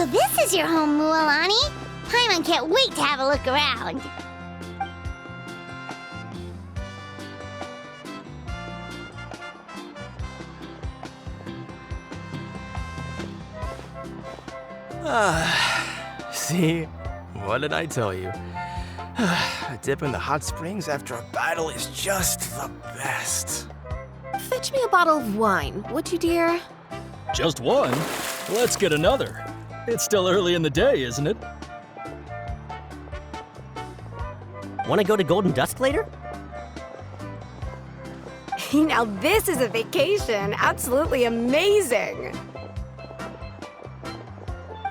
So this is your home, Mualani. Paimon can't wait to have a look around. See? What did I tell you? A dip in the hot springs after a battle is just the best. Fetch me a bottle of wine, would you, dear? Just one? Let's get another. It's still early in the day, isn't it? Want to go to Golden Dusk later? Now this is a vacation. Absolutely amazing.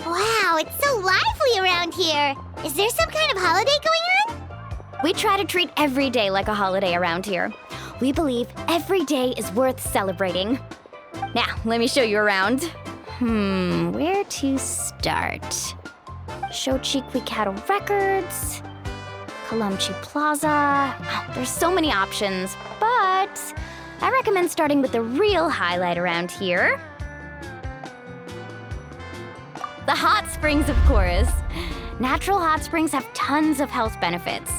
Wow, it's so lively around here. Is there some kind of holiday going on? We try to treat every day like a holiday around here. We believe every day is worth celebrating. Now, let me show you around. Where to start? Shochiku Cattle Records, Kalamchi Plaza. Oh, there's so many options, but I recommend starting with the real highlight around here. The hot springs, of course. Natural hot springs have tons of health benefits.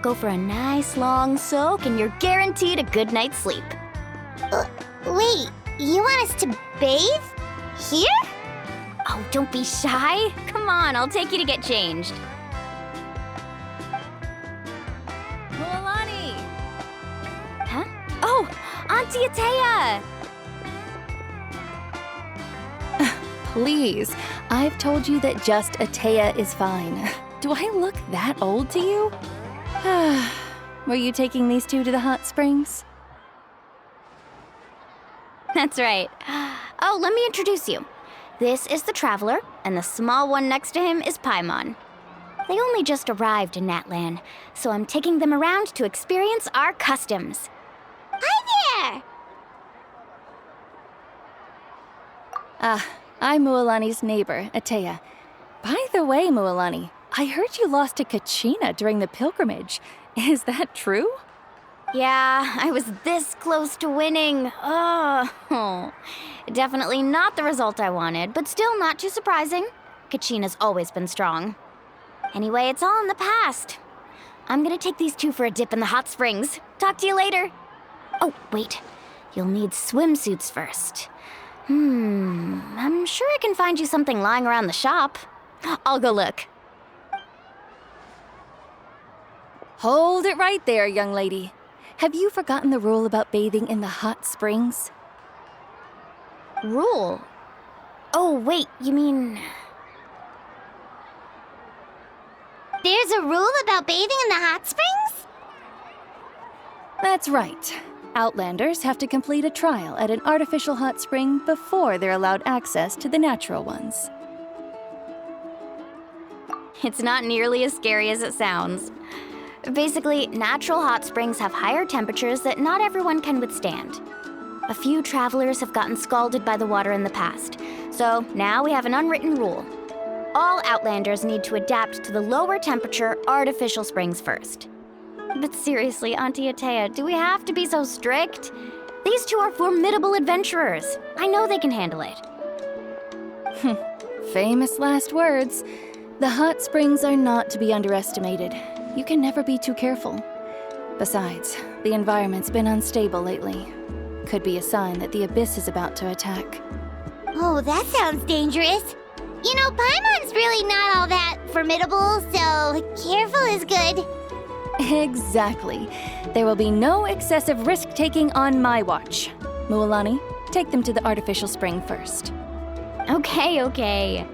Go for a nice long soak and you're guaranteed a good night's sleep. Wait, you want us to bathe? Here? Oh, don't be shy. Come on, I'll take you to get changed. Mualani! Huh? Oh, Auntie Atea! Please, I've told you that just Atea is fine. Do I look that old to you? Were you taking these two to the hot springs? That's right. Oh, let me introduce you. This is the Traveler, and the small one next to him is Paimon. They only just arrived in Natlan, so I'm taking them around to experience our customs. Hi there! I'm Mualani's neighbor, Atea. By the way, Mualani, I heard you lost to Kachina during the pilgrimage. Is that true? Yeah, I was this close to winning. Oh, definitely not the result I wanted, but still not too surprising. Kachina's always been strong. Anyway, it's all in the past. I'm gonna take these two for a dip in the hot springs. Talk to you later. Oh, wait. You'll need swimsuits first. I'm sure I can find you something lying around the shop. I'll go look. Hold it right there, young lady. Have you forgotten the rule about bathing in the hot springs? Rule? Oh, wait, you mean... There's a rule about bathing in the hot springs? That's right. Outlanders have to complete a trial at an artificial hot spring before they're allowed access to the natural ones. It's not nearly as scary as it sounds. Basically, natural hot springs have higher temperatures that not everyone can withstand. A few travelers have gotten scalded by the water in the past, so now we have an unwritten rule. All Outlanders need to adapt to the lower temperature artificial springs first. But seriously, Auntie Atea, do we have to be so strict? These two are formidable adventurers. I know they can handle it. Famous last words. The hot springs are not to be underestimated. You can never be too careful. Besides, the environment's been unstable lately. Could be a sign that the abyss is about to attack. Oh, that sounds dangerous. You know, Paimon's really not all that formidable, so careful is good. Exactly. There will be no excessive risk-taking on my watch. Mualani, take them to the artificial spring first. Okay.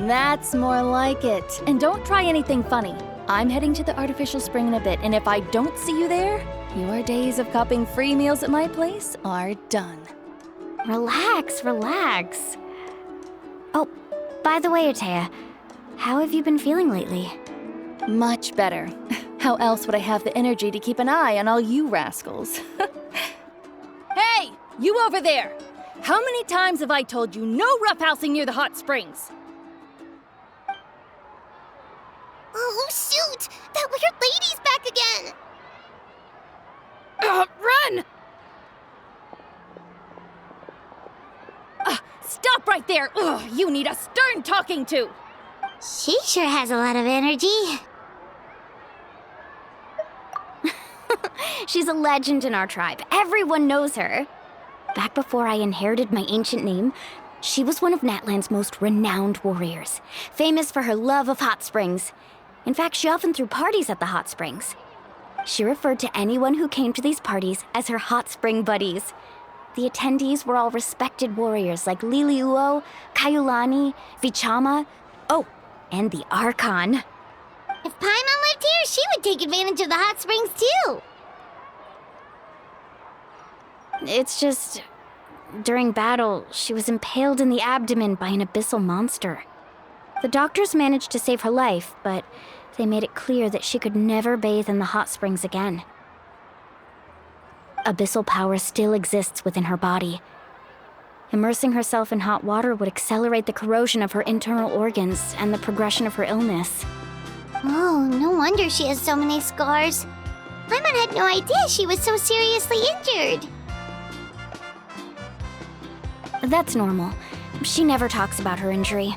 That's more like it. And don't try anything funny. I'm heading to the artificial spring in a bit, and if I don't see you there, your days of copping free meals at my place are done. Relax. Oh, by the way, Atea, how have you been feeling lately? Much better. How else would I have the energy to keep an eye on all you rascals? Hey, you over there! How many times have I told you no roughhousing near the hot springs? Oh, shoot! That weird lady's back again! Run! stop right there! Ugh, you need a stern talking to! She sure has a lot of energy. She's a legend in our tribe. Everyone knows her. Back before I inherited my ancient name, she was one of Natland's most renowned warriors, famous for her love of hot springs. In fact, she often threw parties at the hot springs. She referred to anyone who came to these parties as her hot spring buddies. The attendees were all respected warriors like Liliuo, Kaiulani, Vichama, oh, and the Archon. If Paimon lived here, she would take advantage of the hot springs too. It's just, during battle, she was impaled in the abdomen by an abyssal monster. The doctors managed to save her life, but they made it clear that she could never bathe in the hot springs again. Abyssal power still exists within her body. Immersing herself in hot water would accelerate the corrosion of her internal organs and the progression of her illness. Oh, no wonder she has so many scars. Paimon had no idea she was so seriously injured. That's normal. She never talks about her injury.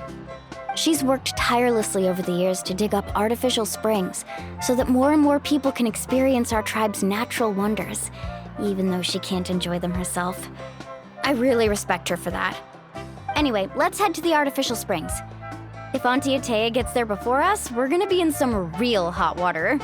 She's worked tirelessly over the years to dig up artificial springs so that more and more people can experience our tribe's natural wonders, even though she can't enjoy them herself. I really respect her for that. Anyway, let's head to the artificial springs. If Auntie Atea gets there before us, we're gonna be in some real hot water.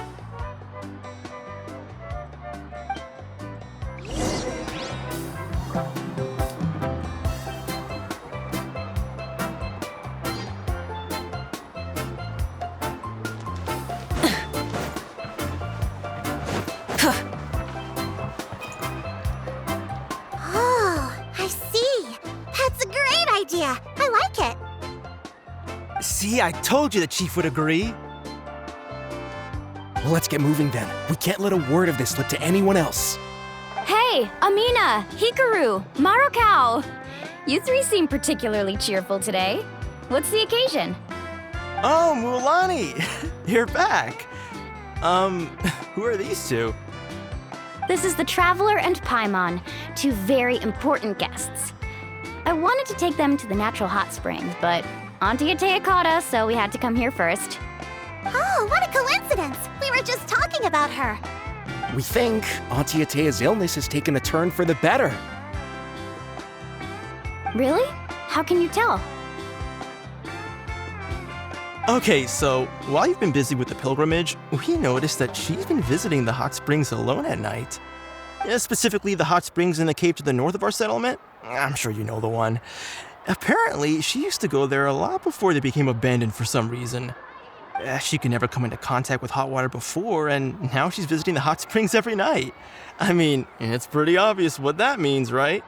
Oh, I see. That's a great idea. I like it. See, I told you the chief would agree. Well, let's get moving then. We can't let a word of this slip to anyone else. Hey, Amina, Hikaru, Marukao! You three seem particularly cheerful today. What's the occasion? Oh, Mulani! You're back. Who are these two? This is the Traveler and Paimon, two very important guests. I wanted to take them to the natural hot springs, but Auntie Atea caught us, so we had to come here first. Oh, what a coincidence. We were just talking about her. We think Auntie Atea's illness has taken a turn for the better. Really? How can you tell? Okay, so while you've been busy with the pilgrimage, we noticed that she's been visiting the hot springs alone at night. Specifically, the hot springs in the cave to the north of our settlement. I'm sure you know the one. Apparently, she used to go there a lot before they became abandoned for some reason. She could never come into contact with hot water before, and now she's visiting the hot springs every night. I mean, it's pretty obvious what that means, right?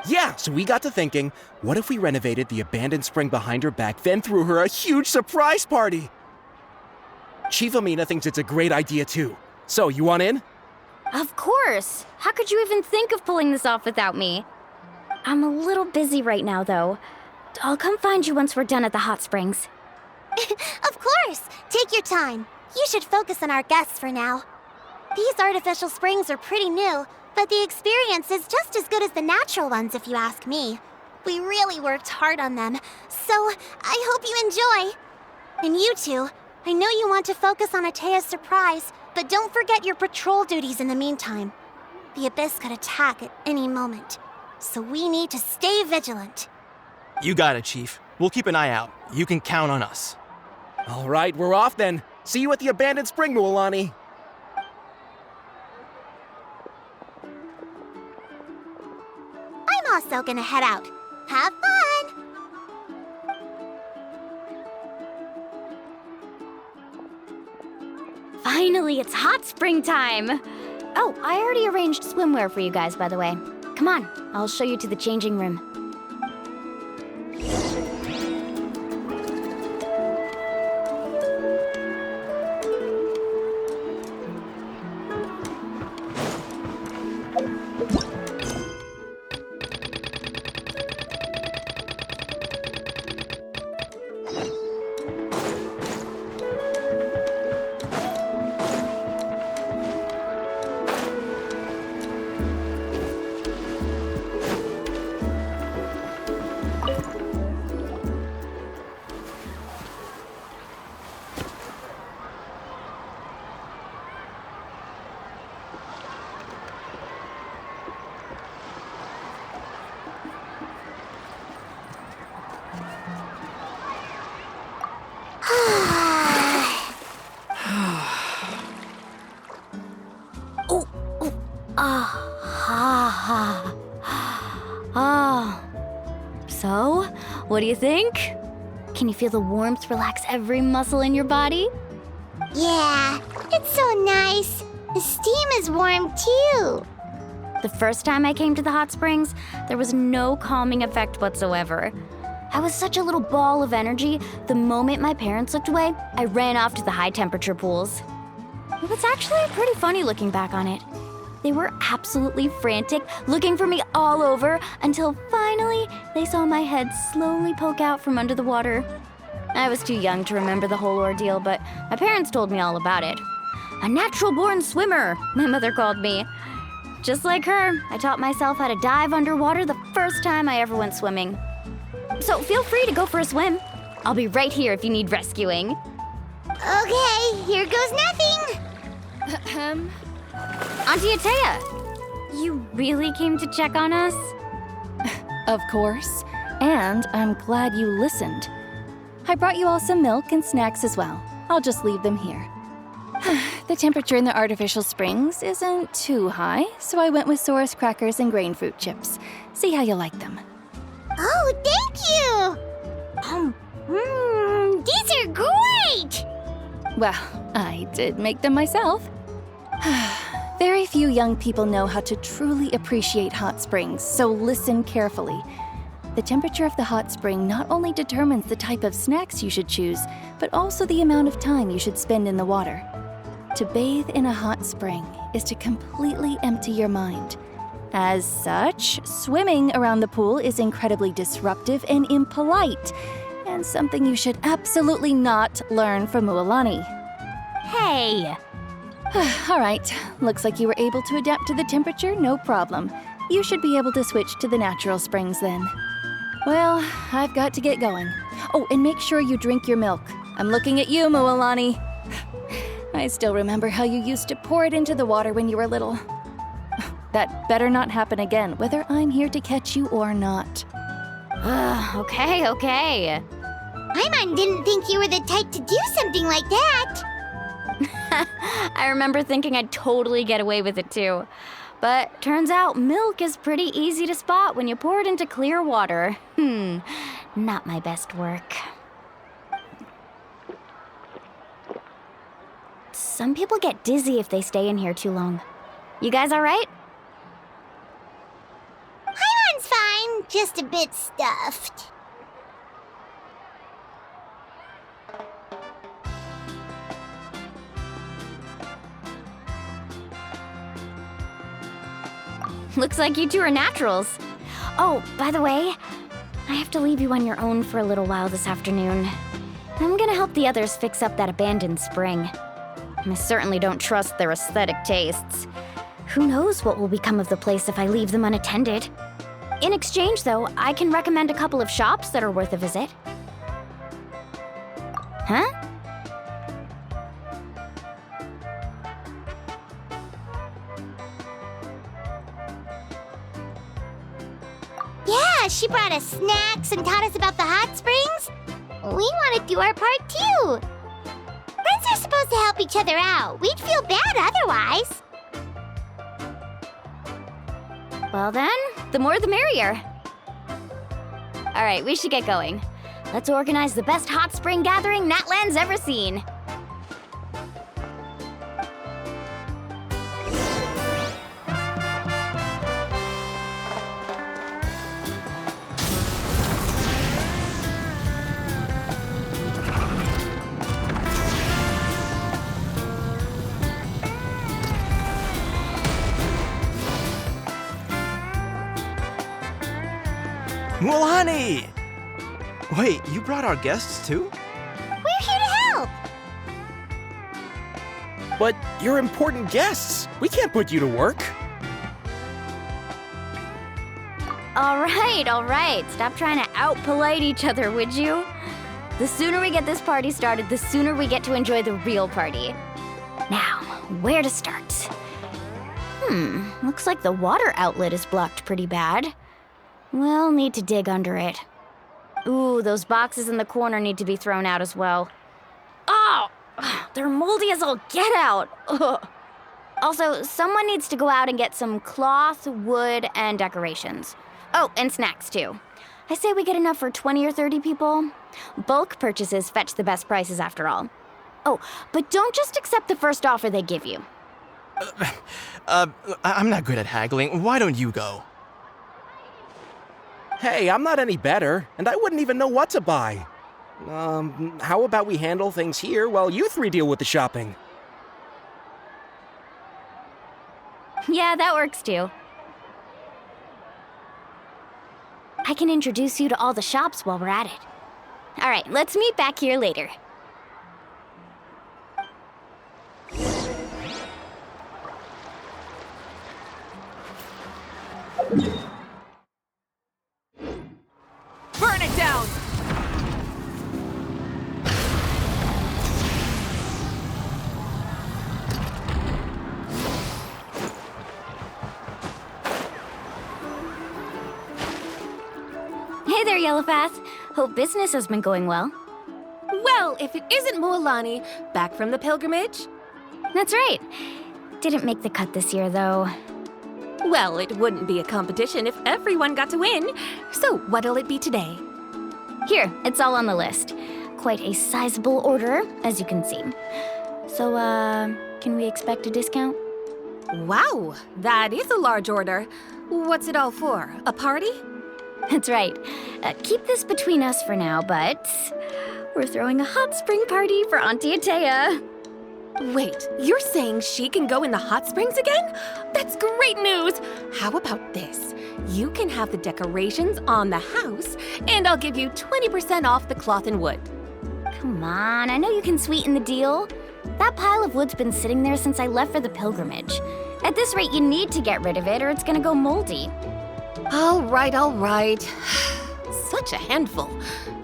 Yeah, so we got to thinking, what if we renovated the abandoned spring behind her back, then threw her a huge surprise party? Chief Amina thinks it's a great idea too. So, you want in? Of course! How could you even think of pulling this off without me? I'm a little busy right now, though. I'll come find you once we're done at the hot springs. Of course. Take your time. You should focus on our guests for now. These artificial springs are pretty new, but the experience is just as good as the natural ones if you ask me. We really worked hard on them, so I hope you enjoy. And you two, I know you want to focus on Atea's surprise, but don't forget your patrol duties in the meantime. The Abyss could attack at any moment, so we need to stay vigilant. You got it, Chief. We'll keep an eye out. You can count on us. All right, we're off then. See you at the abandoned spring, Mualani. I'm also gonna head out. Have fun! Finally, it's hot spring time! Oh, I already arranged swimwear for you guys, by the way. Come on, I'll show you to the changing room. Oh, oh, ah. So, what do you think? Can you feel the warmth relax every muscle in your body? Yeah, it's so nice. The steam is warm too. The first time I came to the hot springs, there was no calming effect whatsoever. I was such a little ball of energy, the moment my parents looked away, I ran off to the high temperature pools. It was actually pretty funny looking back on it. They were absolutely frantic, looking for me all over, until finally they saw my head slowly poke out from under the water. I was too young to remember the whole ordeal, but my parents told me all about it. A natural-born swimmer, my mother called me. Just like her, I taught myself how to dive underwater the first time I ever went swimming. So feel free to go for a swim. I'll be right here if you need rescuing. Okay, here goes nothing. Auntie Atea, you really came to check on us? Of course. And I'm glad you listened. I brought you all some milk and snacks as well. I'll just leave them here. The temperature in the artificial springs isn't too high, so I went with Saurus crackers and grain fruit chips. See how you like them. Oh, thank you. These are great. Well, I did make them myself. Very few young people know how to truly appreciate hot springs, so listen carefully. The temperature of the hot spring not only determines the type of snacks you should choose, but also the amount of time you should spend in the water. To bathe in a hot spring is to completely empty your mind. As such, swimming around the pool is incredibly disruptive and impolite, and something you should absolutely not learn from Mualani. Hey! All right, looks like you were able to adapt to the temperature, no problem. You should be able to switch to the natural springs then. Well, I've got to get going. Oh, and make sure you drink your milk. I'm looking at you, Mualani. I still remember how you used to pour it into the water when you were little. That better not happen again, whether I'm here to catch you or not. Okay. Paimon didn't think you were the type to do something like that. I remember thinking I'd totally get away with it too. But turns out milk is pretty easy to spot when you pour it into clear water. Not my best work. Some people get dizzy if they stay in here too long. You guys all right? Paimon's fine, just a bit stuffed. Looks like you two are naturals. Oh, by the way, I have to leave you on your own for a little while this afternoon. I'm gonna help the others fix up that abandoned spring. I certainly don't trust their aesthetic tastes. Who knows what will become of the place if I leave them unattended? In exchange, though, I can recommend a couple of shops that are worth a visit. Huh? Yeah, she brought us snacks and taught us about the hot springs. We want to do our part too. Friends are supposed to help each other out. We'd feel bad otherwise. Well then, the more the merrier. All right, we should get going. Let's organize the best hot spring gathering Natland's ever seen. Mualani! Wait, you brought our guests too? We're here to help. But you're important guests. We can't put you to work. All right. Stop trying to out-polite each other, would you? The sooner we get this party started, the sooner we get to enjoy the real party. Now, where to start? Looks like the water outlet is blocked pretty bad. We'll need to dig under it. Ooh, those boxes in the corner need to be thrown out as well. They're moldy as all get out. Ugh. Also, someone needs to go out and get some cloth, wood, and decorations. Oh, and snacks too. I say we get enough for 20 or 30 people. Bulk purchases fetch the best prices after all. Oh, but don't just accept the first offer they give you. I'm not good at haggling. Why don't you go? Hey, I'm not any better, and I wouldn't even know what to buy. How about we handle things here while you three deal with the shopping? Yeah, that works too. I can introduce you to all the shops while we're at it. All right, let's meet back here later. Burn it down! Hey there, Yellowfast. Hope business has been going well. Well, if it isn't Mualani, back from the pilgrimage? That's right. Didn't make the cut this year, though. Well, it wouldn't be a competition if everyone got to win. So what'll it be today? Here, it's all on the list. Quite a sizable order, as you can see. So, can we expect a discount? Wow, that is a large order. What's it all for? A party? That's right. Keep this between us for now, but we're throwing a hot spring party for Auntie Atea. Wait, you're saying she can go in the hot springs again? That's great news! How about this? You can have the decorations on the house, and I'll give you 20% off the cloth and wood. Come on, I know you can sweeten the deal. That pile of wood's been sitting there since I left for the pilgrimage. At this rate, you need to get rid of it or it's gonna go moldy. All right, all right. Such a handful.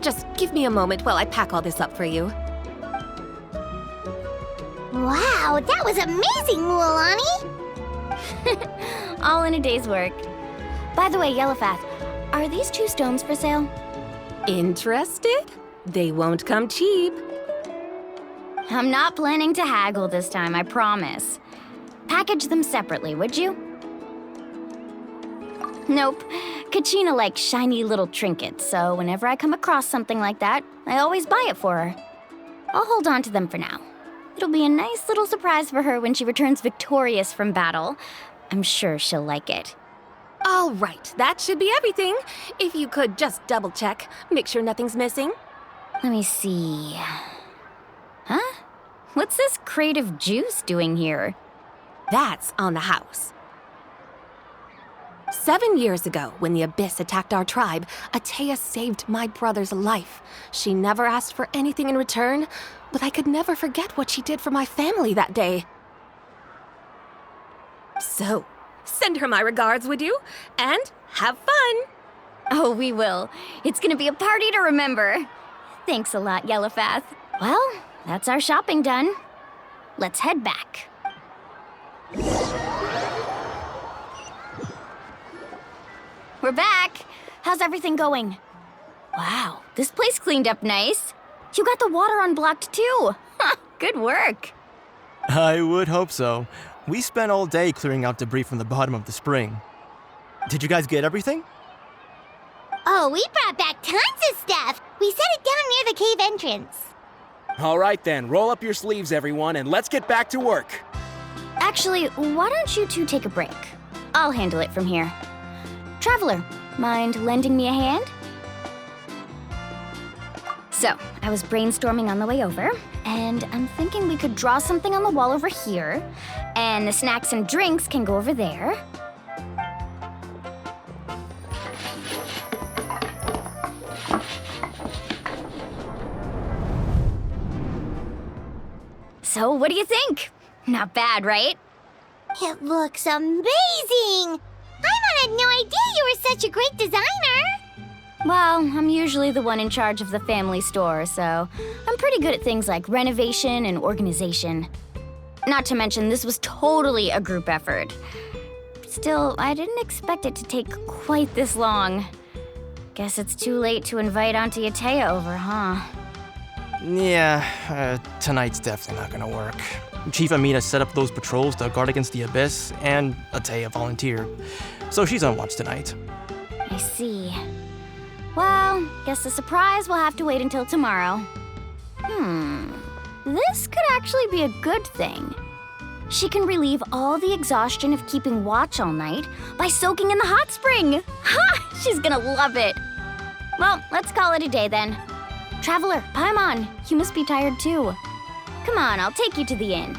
Just give me a moment while I pack all this up for you. Wow, that was amazing, Mualani! All in a day's work. By the way, Yellowfast, are these 2 stones for sale? Interested? They won't come cheap. I'm not planning to haggle this time, I promise. Package them separately, would you? Nope. Kachina likes shiny little trinkets, so whenever I come across something like that, I always buy it for her. I'll hold on to them for now. It'll be a nice little surprise for her when she returns victorious from battle. I'm sure she'll like it. All right, that should be everything. If you could just double check, make sure nothing's missing. Let me see. Huh? What's this crate of juice doing here? That's on the house. 7 years ago, when the Abyss attacked our tribe, Atea saved my brother's life. She never asked for anything in return, but I could never forget what she did for my family that day. So, send her my regards, would you? And have fun! Oh, we will. It's gonna be a party to remember. Thanks a lot, Yellowfast. Well, that's our shopping done. Let's head back. We're back. How's everything going? Wow, this place cleaned up nice. You got the water unblocked too. Good work. I would hope so. We spent all day clearing out debris from the bottom of the spring. Did you guys get everything? Oh, we brought back tons of stuff! We set it down near the cave entrance. All right then, roll up your sleeves, everyone, and let's get back to work. Actually, why don't you two take a break? I'll handle it from here. Traveler, mind lending me a hand? So, I was brainstorming on the way over, and I'm thinking we could draw something on the wall over here, and the snacks and drinks can go over there. So, what do you think? Not bad, right? It looks amazing! I had no idea you were such a great designer! Well, I'm usually the one in charge of the family store, so I'm pretty good at things like renovation and organization. Not to mention, this was totally a group effort. Still, I didn't expect it to take quite this long. Guess it's too late to invite Auntie Atea over, huh? Yeah, tonight's definitely not gonna work. Chief Amina set up those patrols to guard against the Abyss, and Ataya volunteered. So she's on watch tonight. I see. Well, guess the surprise will have to wait until tomorrow. This could actually be a good thing. She can relieve all the exhaustion of keeping watch all night by soaking in the hot spring. Ha! She's gonna love it. Well, let's call it a day then. Traveler, Paimon, you must be tired too. Come on, I'll take you to the inn.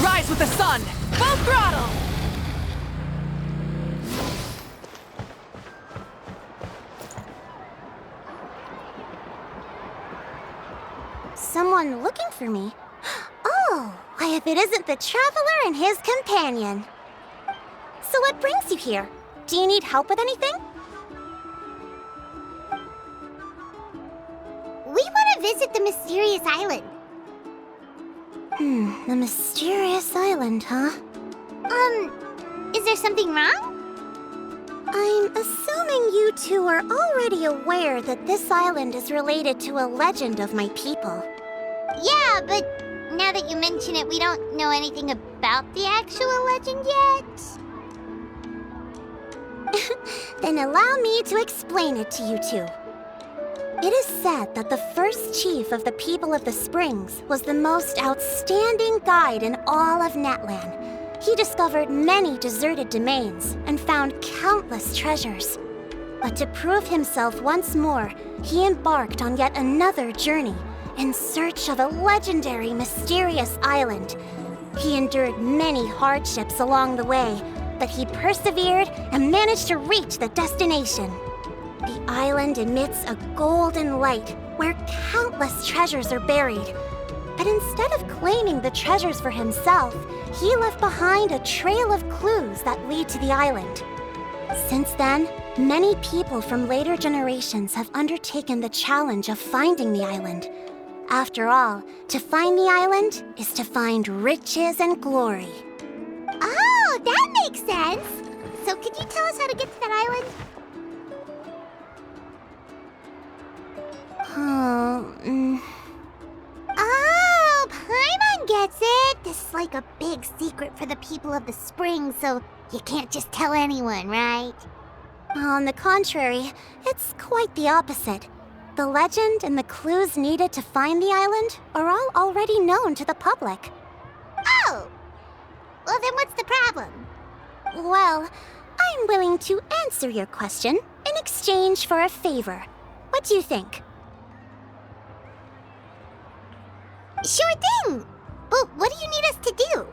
Rise with the sun! Full throttle! Someone looking for me? Oh, why if it isn't the traveler and his companion. So what brings you here? Do you need help with anything? We want to visit the mysterious island. The mysterious island, huh? Is there something wrong? I'm assuming you two are already aware that this island is related to a legend of my people. Yeah, but now that you mention it, we don't know anything about the actual legend yet. Then allow me to explain it to you two. It is said that the first chief of the people of the Springs was the most outstanding guide in all of Netland. He discovered many deserted domains and found countless treasures. But to prove himself once more, he embarked on yet another journey in search of a legendary, mysterious island. He endured many hardships along the way, but he persevered and managed to reach the destination. The island emits a golden light where countless treasures are buried. But instead of claiming the treasures for himself, he left behind a trail of clues that lead to the island. Since then, many people from later generations have undertaken the challenge of finding the island. After all, to find the island is to find riches and glory. Oh, that makes sense! So could you tell us how to get to that island? Oh, Paimon gets it! This is like a big secret for the people of the Springs, so you can't just tell anyone, right? On the contrary, it's quite the opposite. The legend and the clues needed to find the island are all already known to the public. Oh! Well, then what's the problem? Well, I'm willing to answer your question in exchange for a favor. What do you think? Sure thing! But what do you need us to do?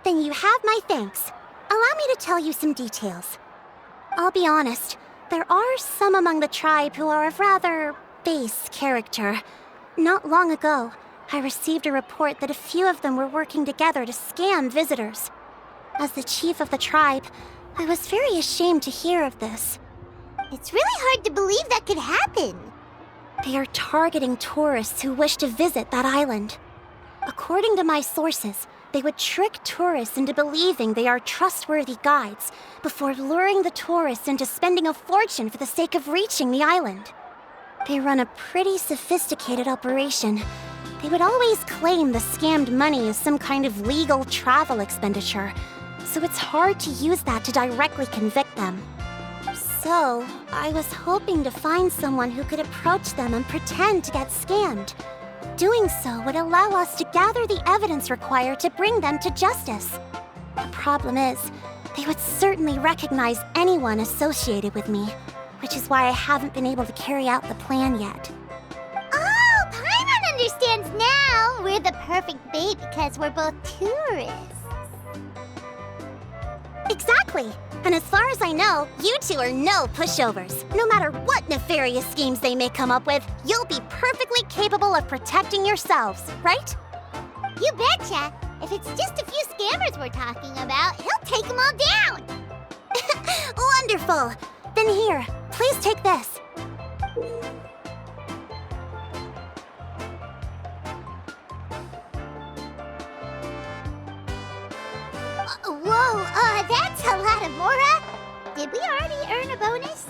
Then you have my thanks. Allow me to tell you some details. I'll be honest, there are some among the tribe who are of rather base character. Not long ago, I received a report that a few of them were working together to scam visitors. As the chief of the tribe, I was very ashamed to hear of this. It's really hard to believe that could happen. They are targeting tourists who wish to visit that island. According to my sources, they would trick tourists into believing they are trustworthy guides before luring the tourists into spending a fortune for the sake of reaching the island. They run a pretty sophisticated operation. They would always claim the scammed money is some kind of legal travel expenditure, so it's hard to use that to directly convict them. So, I was hoping to find someone who could approach them and pretend to get scammed. Doing so would allow us to gather the evidence required to bring them to justice. The problem is, they would certainly recognize anyone associated with me, which is why I haven't been able to carry out the plan yet. Oh, Paimon understands now! we're the perfect bait because we're both tourists. Exactly. And as far as I know, you two are no pushovers. No matter what nefarious schemes they may come up with, you'll be perfectly capable of protecting yourselves, right? You betcha. If it's just a few scammers we're talking about, he'll take them all down. Wonderful. Then here, please take this. Whoa, that's a lot of Mora. Did we already earn a bonus?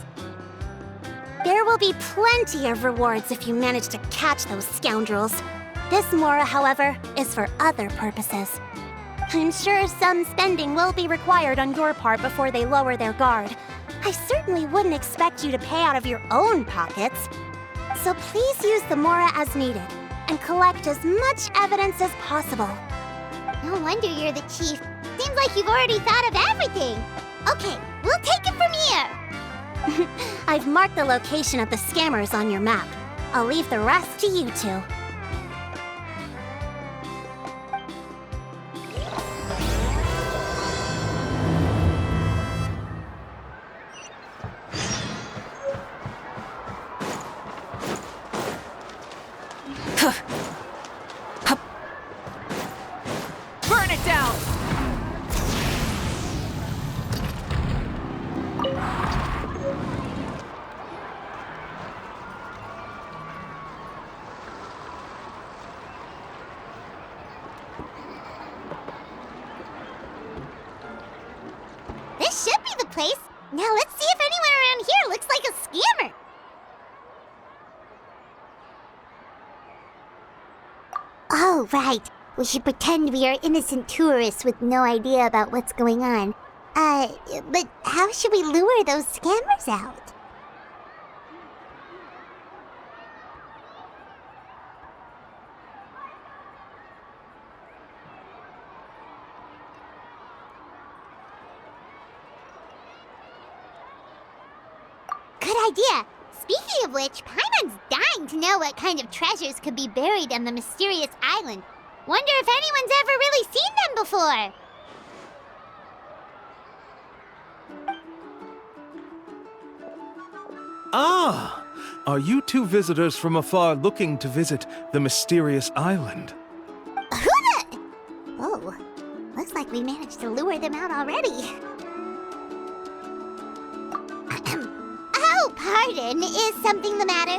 There will be plenty of rewards if you manage to catch those scoundrels. This Mora, however, is for other purposes. I'm sure some spending will be required on your part before they lower their guard. I certainly wouldn't expect you to pay out of your own pockets. So please use the Mora as needed and collect as much evidence as possible. No wonder you're the chief. Seems like you've already thought of everything. Okay, we'll take it from here. I've marked the location of the scammers on your map. I'll leave the rest to you two. Burn it down! This should be the place. Now let's see if anyone around here looks like a scammer. Oh, right. We should pretend we are innocent tourists with no idea about what's going on. But how should we lure those scammers out? Good idea. Speaking of which, Paimon's dying to know what kind of treasures could be buried on the mysterious island. Wonder if anyone's ever really seen them before. Ah! Are you two visitors from afar looking to visit the mysterious island? Oh, looks like we managed to lure them out already. Oh, pardon. Is something the matter?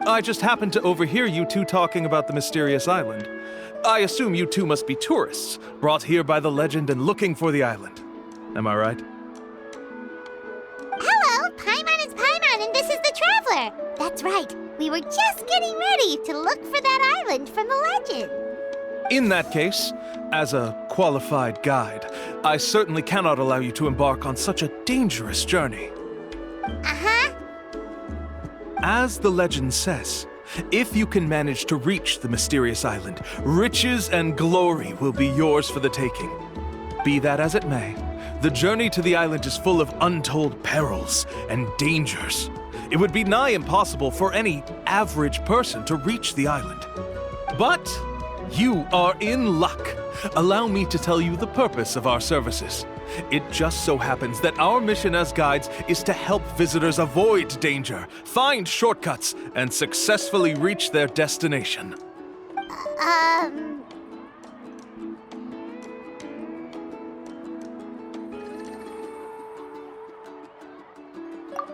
I just happened to overhear you two talking about the mysterious island. I assume you two must be tourists, brought here by the legend and looking for the island. Am I right? Hello, Paimon is Paimon, and this is the Traveler. That's right. We were just getting ready to look for that island from the legend. In that case, as a qualified guide, I certainly cannot allow you to embark on such a dangerous journey. Uh-huh. As the legend says, if you can manage to reach the mysterious island, riches and glory will be yours for the taking. Be that as it may, the journey to the island is full of untold perils and dangers. It would be nigh impossible for any average person to reach the island. But you are in luck. Allow me to tell you the purpose of our services. It just so happens that our mission as guides is to help visitors avoid danger, find shortcuts, and successfully reach their destination.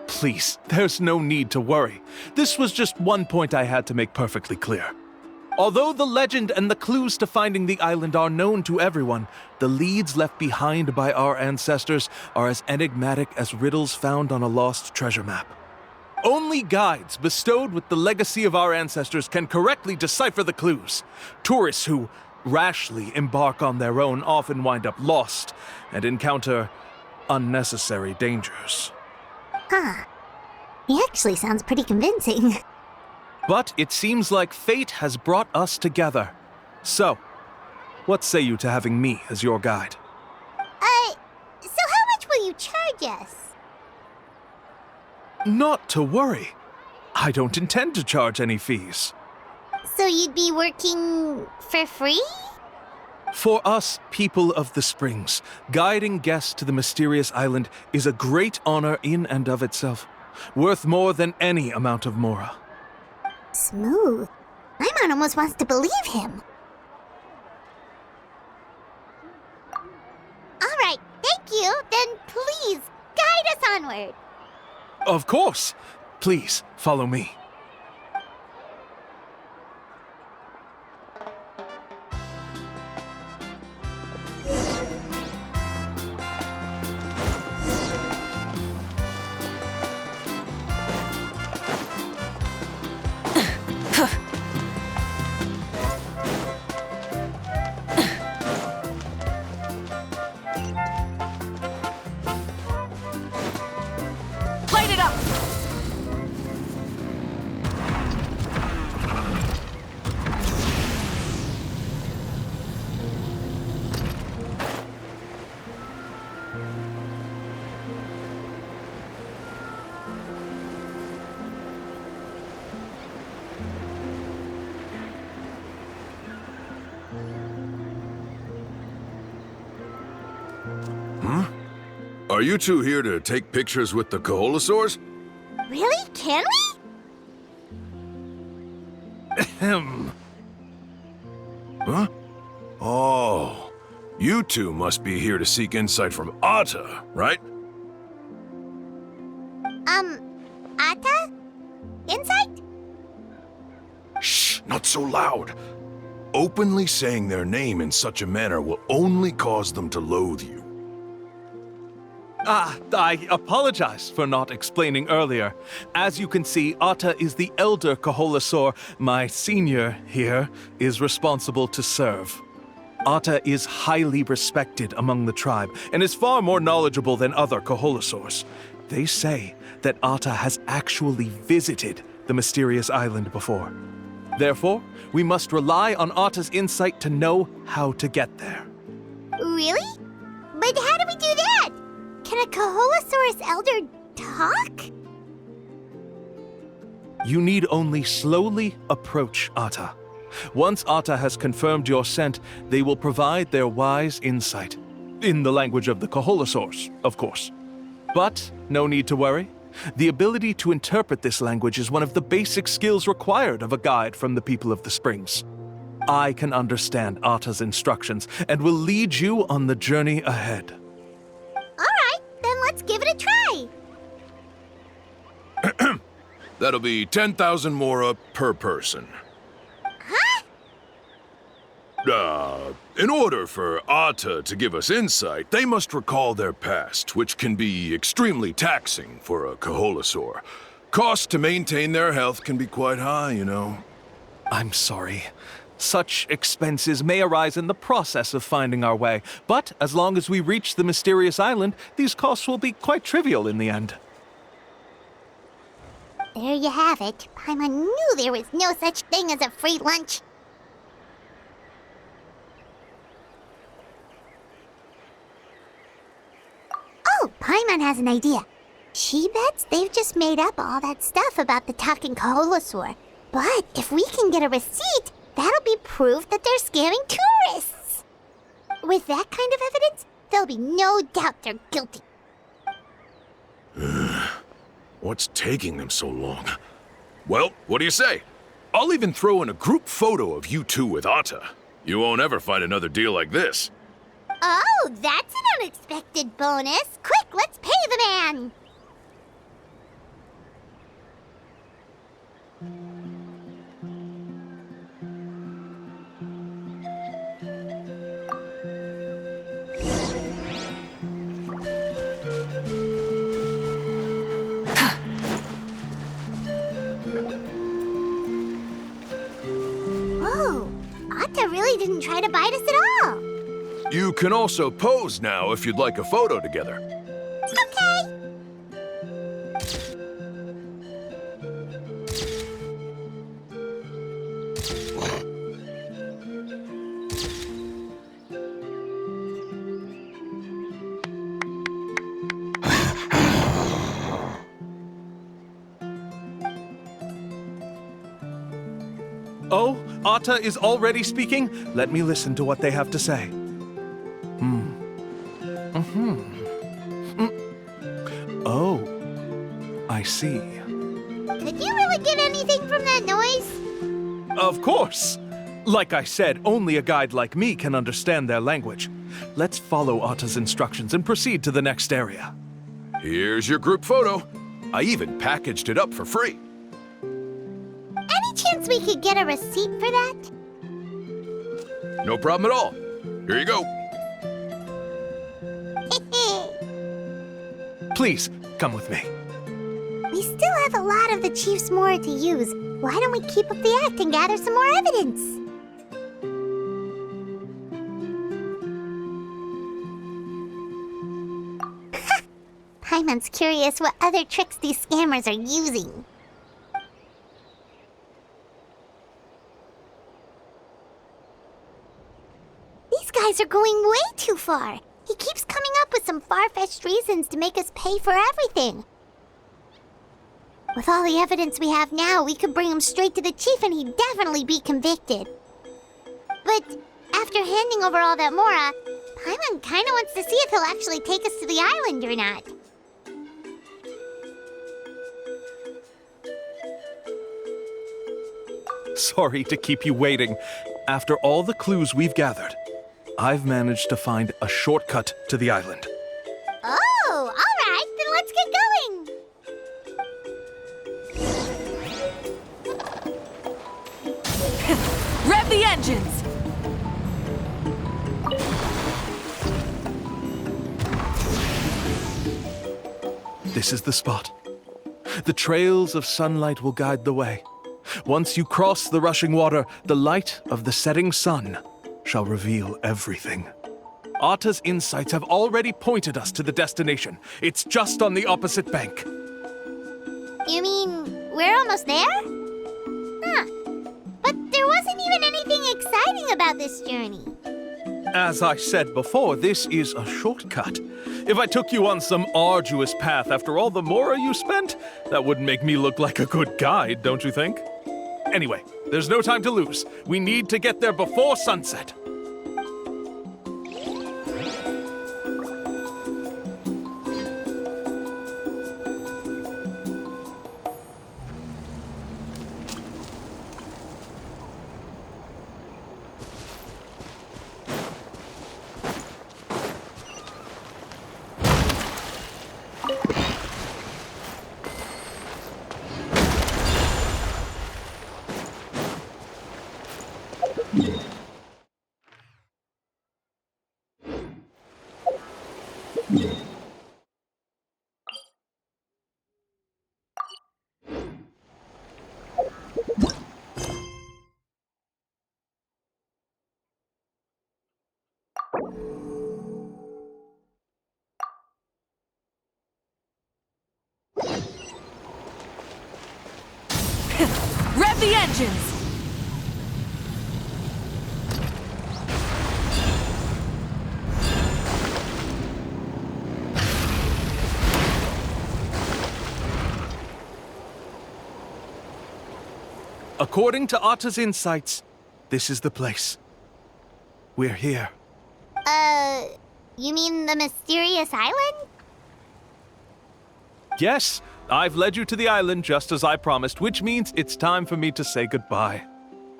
Please, there's no need to worry. This was just one point I had to make perfectly clear. Although the legend and the clues to finding the island are known to everyone, the leads left behind by our ancestors are as enigmatic as riddles found on a lost treasure map. Only guides bestowed with the legacy of our ancestors can correctly decipher the clues. Tourists who rashly embark on their own often wind up lost and encounter unnecessary dangers. Huh. He actually sounds pretty convincing. But it seems like fate has brought us together. So, what say you to having me as your guide? So how much will you charge us? Not to worry. I don't intend to charge any fees. So you'd be working for free? For us, people of the Springs, guiding guests to the mysterious island is a great honor in and of itself, worth more than any amount of mora. Smooth. Paimon almost wants to believe him. All right, thank you. Then please, guide us onward. Of course. Please, follow me. Light it up! Are you two here to take pictures with the Koholosaurs? Really? Can we? Ahem. Huh? Oh, you two must be here to seek insight from Atta, right? Atta? Insight? Shh, not so loud. Openly saying their name in such a manner will only cause them to loathe you. I apologize for not explaining earlier. As you can see, Atta is the elder Koholosaur. My senior here is responsible to serve. Atta is highly respected among the tribe and is far more knowledgeable than other Koholosaurs. They say that Atta has actually visited the mysterious island before. Therefore, we must rely on Atta's insight to know how to get there. Really? But how do we do that? Can a Koholosaurus elder talk? You need only slowly approach Atta. Once Atta has confirmed your scent, they will provide their wise insight. In the language of the Koholosaurs, of course. But no need to worry. The ability to interpret this language is one of the basic skills required of a guide from the people of the Springs. I can understand Atta's instructions and will lead you on the journey ahead. All right, then let's give it a try. That'll be 10,000 mora per person. Huh? In order for Atta to give us insight, they must recall their past, which can be extremely taxing for a Koholosaur. Costs to maintain their health can be quite high, you know. I'm sorry. Such expenses may arise in the process of finding our way, but as long as we reach the mysterious island, these costs will be quite trivial in the end. There you have it. Paimon knew there was no such thing as a free lunch. Oh, Paimon has an idea. She bets they've just made up all that stuff about the talking Koholosaur. But if we can get a receipt, that'll be proof that they're scamming tourists. With that kind of evidence, there'll be no doubt they're guilty. What's taking them so long? Well, what do you say? I'll even throw in a group photo of you two with Atta. You won't ever find another deal like this. Oh, that's an unexpected bonus. Quick, let's pay the man. Whoa, Atta really didn't try to bite us at all. You can also pose now if you'd like a photo together. Okay. Oh Atta is already speaking, let me listen to what they have to say. Oh, I see. Could you really get anything from that noise? Of course! Like I said, only a guide like me can understand their language. Let's follow Atta's instructions and proceed to the next area. Here's your group photo. I even packaged it up for free. Any chance we could get a receipt for that? No problem at all. Here you go. Please, come with me. We still have a lot of the Chief's Mora to use. Why don't we keep up the act and gather some more evidence? Paimon's curious what other tricks these scammers are using. These guys are going way too far. He keeps coming up with some far-fetched reasons to make us pay for everything. With all the evidence we have now, we could bring him straight to the chief and he'd definitely be convicted. But after handing over all that Mora, Paimon kinda wants to see if he'll actually take us to the island or not. Sorry to keep you waiting. After all the clues we've gathered, I've managed to find a shortcut to the island. Oh, all right, then let's get going. Rev the engines! This is the spot. The trails of sunlight will guide the way. Once you cross the rushing water, the light of the setting sun shall reveal everything. Atta's insights have already pointed us to the destination. It's just on the opposite bank. You mean we're almost there? Huh. But there wasn't even anything exciting about this journey. As I said before, this is a shortcut. If I took you on some arduous path after all the Mora you spent, that wouldn't make me look like a good guide, don't you think? Anyway, there's no time to lose. We need to get there before sunset. Rev the engines! According to Atta's insights, this is the place. We're here. You mean the mysterious island? Yes, I've led you to the island just as I promised, which means it's time for me to say goodbye.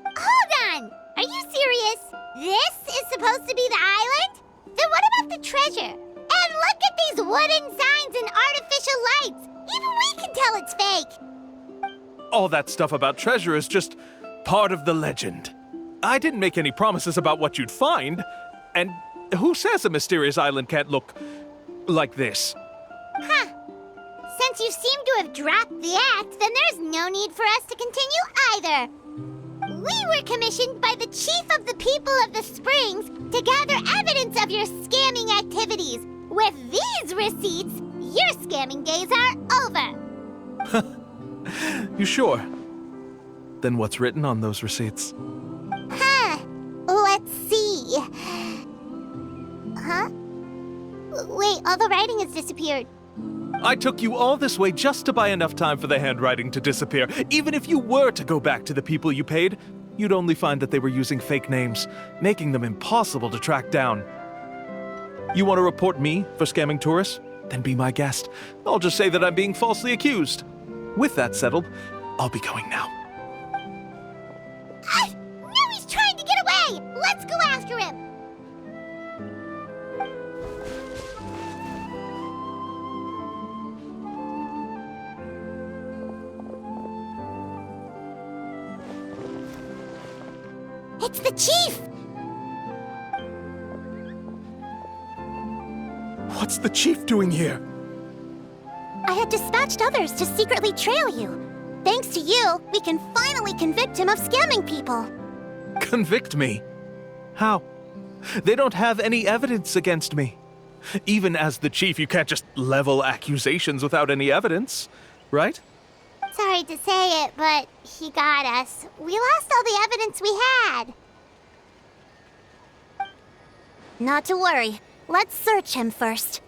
Hold on! Are you serious? This is supposed to be the island? Then what about the treasure? And look at these wooden signs and artificial lights! Even we can tell it's fake! All that stuff about treasure is just part of the legend. I didn't make any promises about what you'd find. And who says a mysterious island can't look like this? Huh. Since you seem to have dropped the act, then there's no need for us to continue either. We were commissioned by the chief of the people of the Springs to gather evidence of your scamming activities. With these receipts, your scamming days are over. You sure? Then what's written on those receipts? Huh. Let's see. Huh? Wait, all the writing has disappeared. I took you all this way just to buy enough time for the handwriting to disappear. Even if you were to go back to the people you paid, you'd only find that they were using fake names, making them impossible to track down. You want to report me for scamming tourists? Then be my guest. I'll just say that I'm being falsely accused. With that settled, I'll be going now. Now he's trying to get away! Let's go after him! It's the chief! What's the chief doing here? I had dispatched others to secretly trail you. Thanks to you, we can finally convict him of scamming people. Convict me? How? They don't have any evidence against me. Even as the chief, you can't just level accusations without any evidence, right? Sorry to say it, but he got us. We lost all the evidence we had. Not to worry. Let's search him first.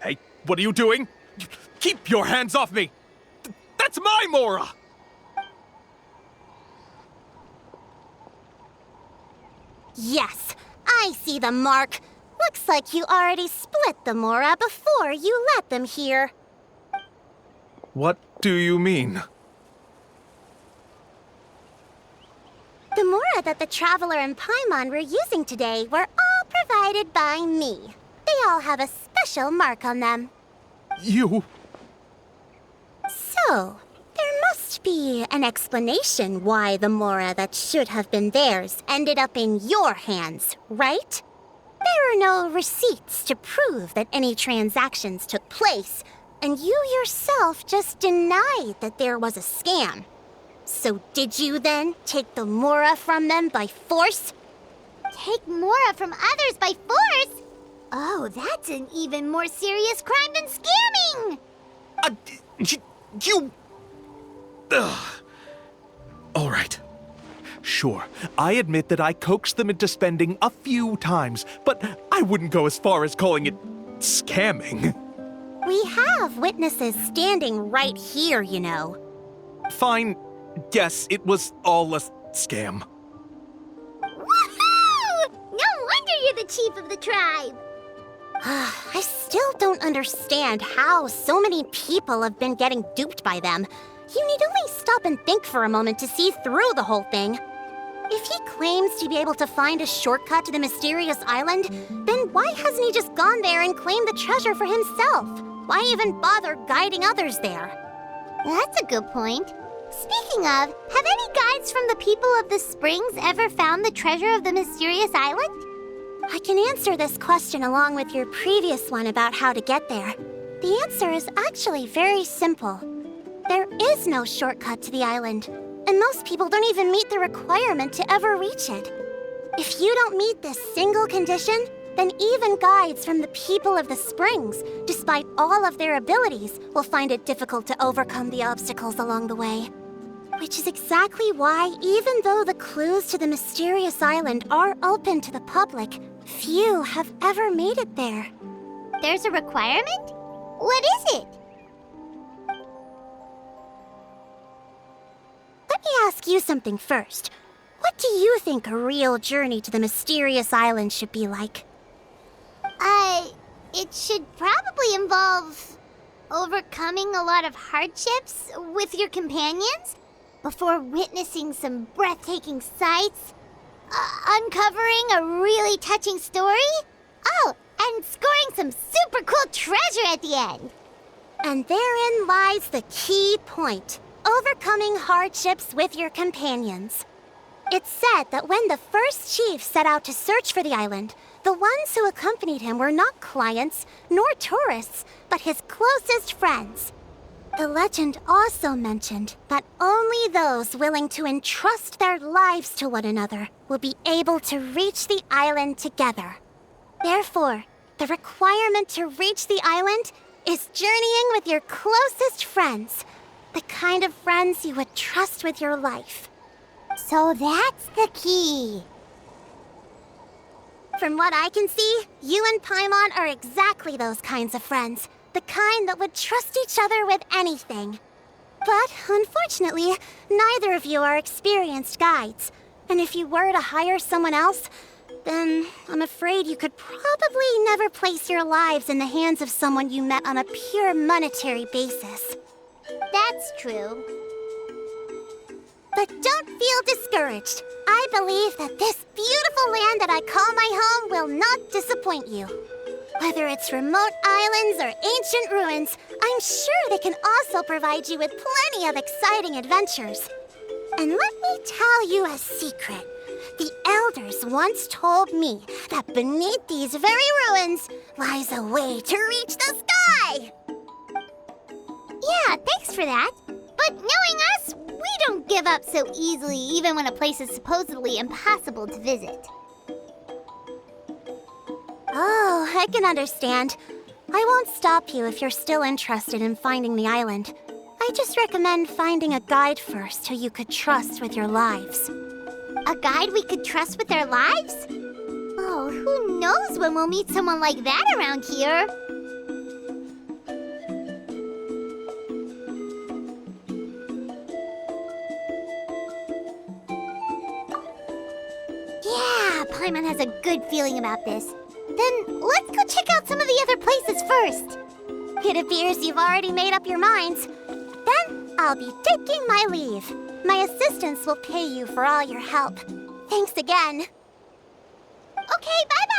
Hey, what are you doing? Keep your hands off me! That's my Mora! Yes, I see the mark. Looks like you already split the Mora before you let them here. What do you mean? The Mora that the Traveler and Paimon were using today were all provided by me. They all have a special mark on them. You... So, there must be an explanation why the Mora that should have been theirs ended up in your hands, right? There are no receipts to prove that any transactions took place, and you yourself just denied that there was a scam. So did you then take the Mora from them by force? Take Mora from others by force? Oh, that's an even more serious crime than scamming! You... Ugh. All right. Sure, I admit that I coaxed them into spending a few times, but I wouldn't go as far as calling it scamming. We have witnesses standing right here, you know. Fine. Yes, it was all a scam. Woohoo! No wonder you're the chief of the tribe! I still don't understand how so many people have been getting duped by them. You need only stop and think for a moment to see through the whole thing. If he claims to be able to find a shortcut to the mysterious island, then why hasn't he just gone there and claimed the treasure for himself? Why even bother guiding others there? That's a good point. Speaking of, have any guides from the people of the springs ever found the treasure of the mysterious island? I can answer this question along with your previous one about how to get there. The answer is actually very simple. There is no shortcut to the island, and most people don't even meet the requirement to ever reach it. If you don't meet this single condition, then even guides from the people of the springs, despite all of their abilities, will find it difficult to overcome the obstacles along the way. Which is exactly why, even though the clues to the mysterious island are open to the public, few have ever made it there. There's a requirement? What is it? Let me ask you something first. What do you think a real journey to the mysterious island should be like? It should probably involve overcoming a lot of hardships with your companions before witnessing some breathtaking sights, uncovering a really touching story, oh, and scoring some super cool treasure at the end. And therein lies the key point. Overcoming hardships with your companions. It's said that when the first chief set out to search for the island, the ones who accompanied him were not clients nor tourists, but his closest friends. The legend also mentioned that only those willing to entrust their lives to one another will be able to reach the island together. Therefore, the requirement to reach the island is journeying with your closest friends, the kind of friends you would trust with your life. So that's the key. From what I can see, you and Paimon are exactly those kinds of friends. The kind that would trust each other with anything. But unfortunately, neither of you are experienced guides. And if you were to hire someone else, then I'm afraid you could probably never place your lives in the hands of someone you met on a pure monetary basis. That's true. But don't feel discouraged. I believe that this beautiful land that I call my home will not disappoint you. Whether it's remote islands or ancient ruins, I'm sure they can also provide you with plenty of exciting adventures. And let me tell you a secret. The elders once told me that beneath these very ruins lies a way to reach the sky! Yeah, thanks for that. But knowing us, we don't give up so easily even when a place is supposedly impossible to visit. Oh, I can understand. I won't stop you if you're still interested in finding the island. I just recommend finding a guide first who you could trust with your lives. A guide we could trust with our lives? Oh, who knows when we'll meet someone like that around here? Yeah, Paimon has a good feeling about this. Then let's go check out some of the other places first. It appears you've already made up your minds. Then I'll be taking my leave. My assistants will pay you for all your help. Thanks again. Okay, bye-bye!